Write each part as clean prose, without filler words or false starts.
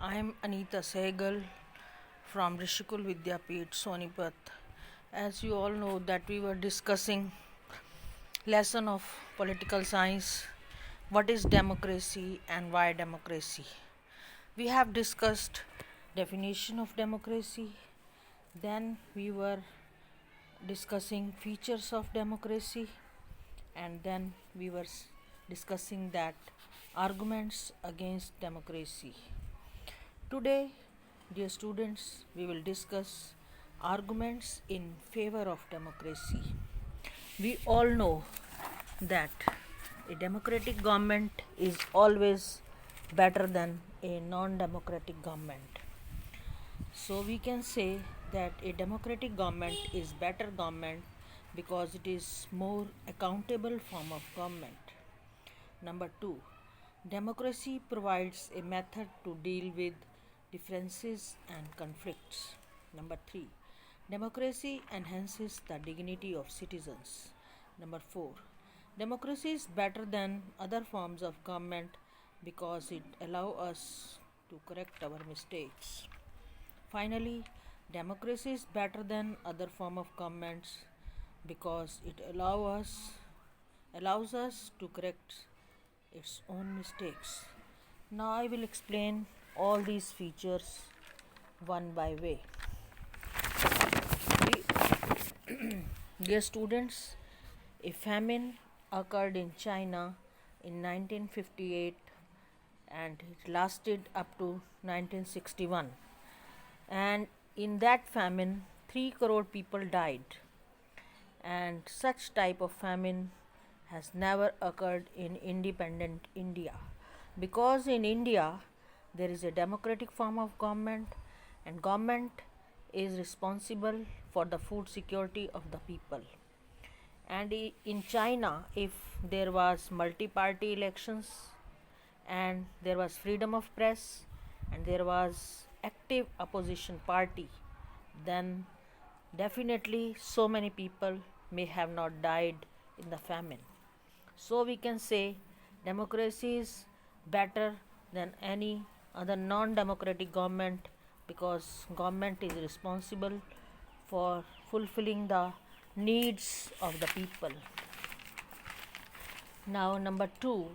I'm Anita Sehgal from Rishikul Vidyapit, Sonipat. As you all know that we were discussing lesson of political science, what is democracy and why democracy. We have discussed definition of democracy, then we were discussing features of democracy, and then we were discussing that arguments against democracy. Today, dear students, we will discuss arguments in favor of democracy. We all know that a democratic government is always better than a non democratic government. So we can say that a democratic government is better government because it is more accountable form of government. Number 2, democracy provides a method to deal with differences and conflicts. Number 3, democracy enhances the dignity of citizens. Number 4, democracy is better than other forms of government because it allows us to correct our mistakes. Finally, democracy is better than other form of governments because it allows us to correct its own mistakes. Now I will explain all these features one by way. Dear students, a famine occurred in China in 1958 and it lasted up to 1961. And in that famine, 3 crore people died. And such type of famine has never occurred in independent India, because in India there is a democratic form of government and government is responsible for the food security of the people. And in China, if there was multi-party elections and there was freedom of press and there was active opposition party, then definitely so many people may have not died in the famine. So we can say democracy is better than any other non-democratic government because government is responsible for fulfilling the needs of the people. Now number 2,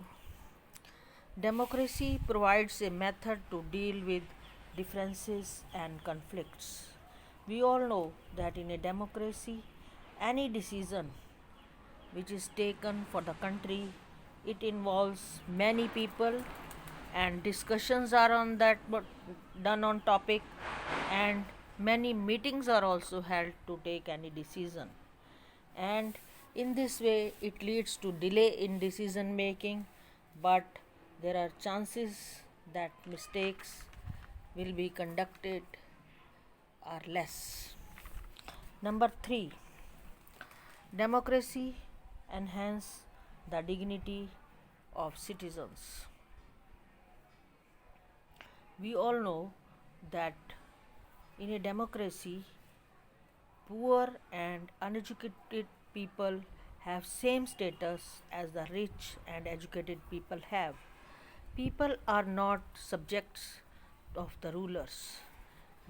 democracy provides a method to deal with differences and conflicts. We all know that in a democracy, any decision which is taken for the country, it involves many people and discussions are on that done on topic, and many meetings are also held to take any decision. And in this way it leads to delay in decision making, but there are chances that mistakes will be conducted are less. Number 3, democracy enhance the dignity of citizens. We all know that in a democracy, poor and uneducated people have same status as the rich and educated people have. People are not subjects of the rulers.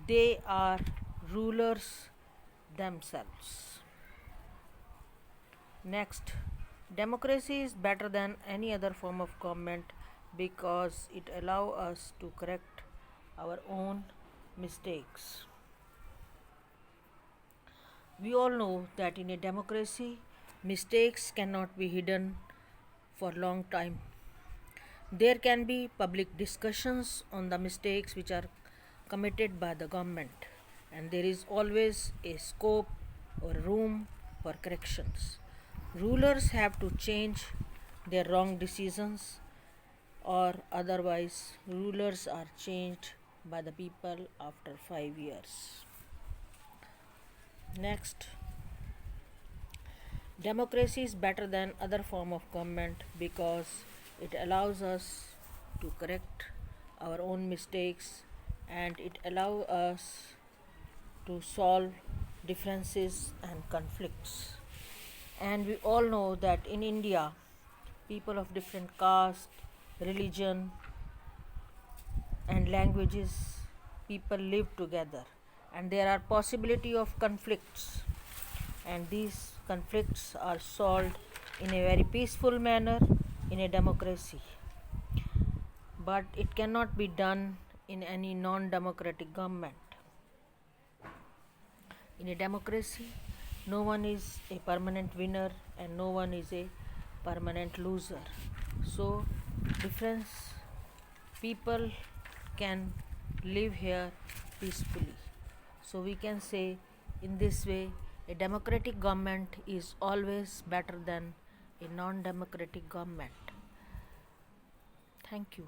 They are rulers themselves. Next, democracy is better than any other form of government because it allows us to correct our own mistakes. We all know that in a democracy, mistakes cannot be hidden for long time. There can be public discussions on the mistakes which are committed by the government, and there is always a scope or room for corrections. Rulers have to change their wrong decisions, or otherwise rulers are changed by the people after 5 years. Next, democracy is better than other form of government because it allows us to correct our own mistakes and it allows us to solve differences and conflicts. And we all know that in India, people of different caste, religion, and and languages, people live together, and there are possibility of conflicts, and these conflicts are solved in a very peaceful manner in a democracy, but it cannot be done in any non-democratic government. In a democracy, no one is a permanent winner and no one is a permanent loser. So, different people can live here peacefully. So, we can say in this way a democratic government is always better than a non democratic government. Thank you.